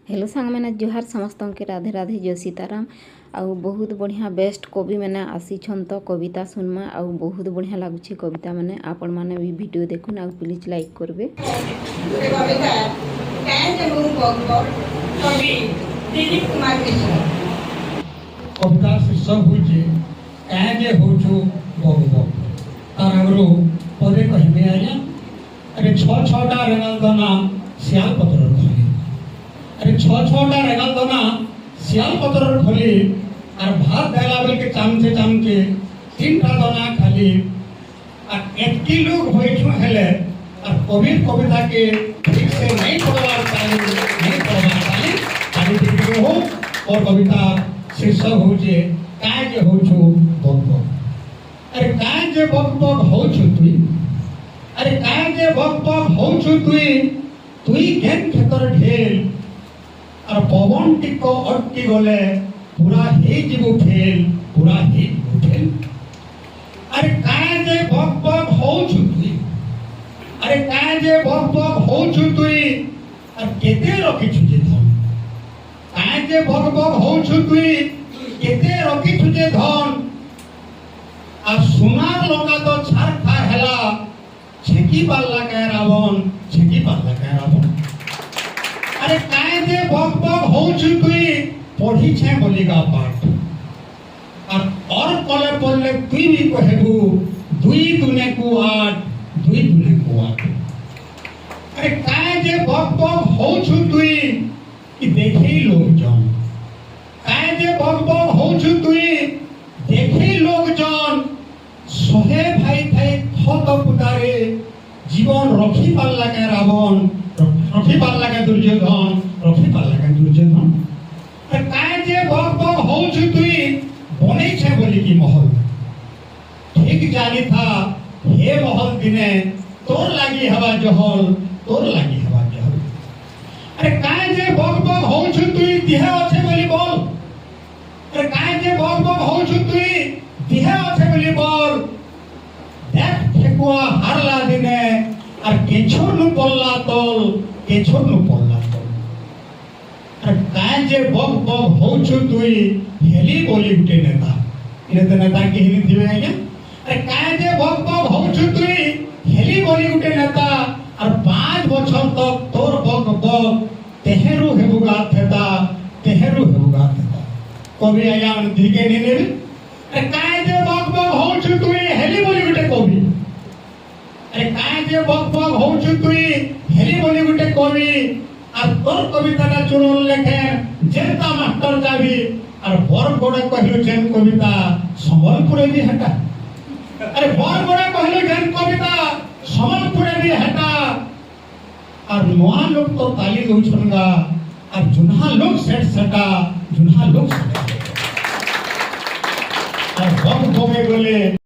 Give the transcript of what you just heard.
Hello सांग मैंने जुहार समस्त के राधे राधे जय सीताराम। आउ बहुत बढ़िया बेस्ट कवि मैंने आसीछन तो कविता सुनमा आउ बहुत बढ़िया लगुच कविता मैंने आपण मैंने भी वीडियो देखुन आउ प्लीज लाइक करबे। कविता शीर्षक होचे काजे होछु बगबग तार आगरो पदे कहबे आया अरे छ छटा रेंगल दना सियाल पतर खली अरे छ छटा रेंगल दना सियाल पतर खली और भात देला बेल के चामचे चामचे तीनटा दना खाली और एतकी लोग होइछु हेले और कविता के ठीक से नहीं पढ़वार चाली खाली ठीक हो और कविता शीर्षक होचे काजे होछु बगबग। अरे काजे बगबग होछु तुई अरे काजे बगबग होछु तुई केन खेतर ढेल और पवन टिको अटकी गले पूरा हे जीवो फेल पूरा हे जीवो फेल। अरे काजे बगबग होछु तुई अरे काजे बगबग होछु तुई और केते रखिछु जे धन काजे बगबग होछु तुई केते रखिछु जे धन आ सोनार लगा तो छार खा हेला छेकी पाल्ला के रावण छेकी पाल्ला के रावण। अरे काजे बगबग होछु तुई पढ़ी छे बोलिगा पाठ और कले पढ़ले तुई भी कहबू दुई दुने को आठ दुई दुने को आठ। अरे काजे बगबग होछु तुई कि देखै लोग जन काजे बगबग होछु तुई देखै लोग जन सहे भाई थाई खत पुतारे जीवन रखी पाल्ला के रावण रखी पाल्ला के दुर्योधन रखी पाल्ला के दुर्योधन। काजे बगबग होछु तुई बनै छे बोली की महल ठीक जानी था हे महल दिने तोर लागी हवा जहल तोर लागी हवा जहल। अरे काजे बगबग होछु तुई देह আছে बोली बोल अरे काजे बगबग होछु तुई देह আছে बोली बोल देख ठेकुआ हारला दिने और केछोर नु पल्ला तल केछोर नु पल्ला तल। अरे काजे बगबग होछु तुई हेली बोली गुटे नेता इने तो नेता के हेली दिवे आज्ञा। अरे काजे बगबग होछु तुई हेली बोली गुटे नेता और 5 बछर तक तोर बगबग तेहेरु हेबुगा थेता तेहेरु हेबुगा थेता कवि आया मन दिके ने ने। अरे काजे बगबग होछु तुई हेली बोली गुटे कवि अरे काजे बगबग होछु तुई हेली बोली गुटे कवि और तोर कविताटा चुनल लेखे जेता मास्टर जाबी और बर गोड़े कहलु जेन कविता संबलपुरे भी हटा। अरे बर गोड़े कहलु जेन कविता संबलपुरे भी हटा और नवा लोग तो ताली दउछनगा और जुनहा लोग सेट सटा जुनहा लोग सेट और बग बगे गले